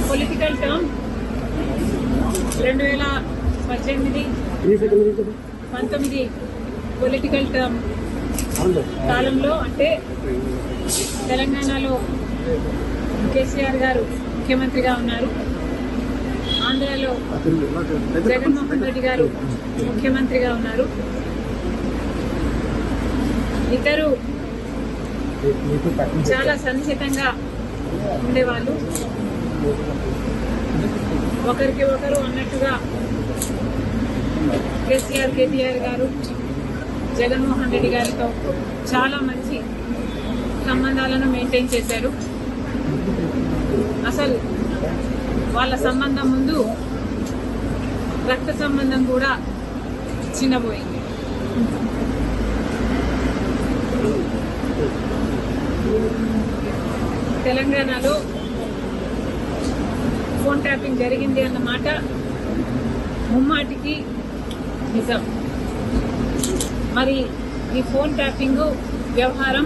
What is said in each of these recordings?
Political term 2018-19 political term కాలంలో అంటే తెలంగాణలో కేసీఆర్ గారు ముఖ్యమంత్రిగా ఉన్నారు, ఆంధ్రాలో జగన్మోహన్ రెడ్డి గారు ముఖ్యమంత్రిగా ఉన్నారు. ఇద్దరు చాలా సన్నిహితంగా ఉండేవాళ్ళు, ఒకరికి ఒకరు అన్నట్టుగా కేటీఆర్ గారు జగన్మోహన్ రెడ్డి గారితో చాలా మంచి సంబంధాలను మెయింటైన్ చేశారు. అసలు వాళ్ళ సంబంధం ముందు రక్త సంబంధం కూడా చిన్నపోయింది. తెలంగాణలో ఫోన్ ట్యాపింగ్ జరిగింది అన్నమాట ముమ్మాటికి నిజం. మరి ఈ ఫోన్ ట్యాపింగ్ వ్యవహారం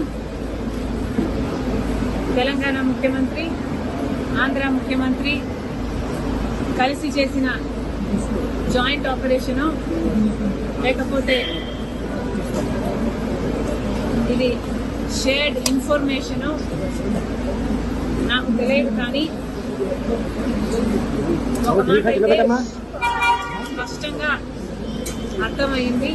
తెలంగాణ ముఖ్యమంత్రి, ఆంధ్ర ముఖ్యమంత్రి కలిసి చేసిన జాయింట్ ఆపరేషను లేకపోతే ఇది షేర్డ్ ఇన్ఫర్మేషను నాకు తెలియదు, కానీ ఒక మాట అయితే స్పష్టంగా అర్థమైంది.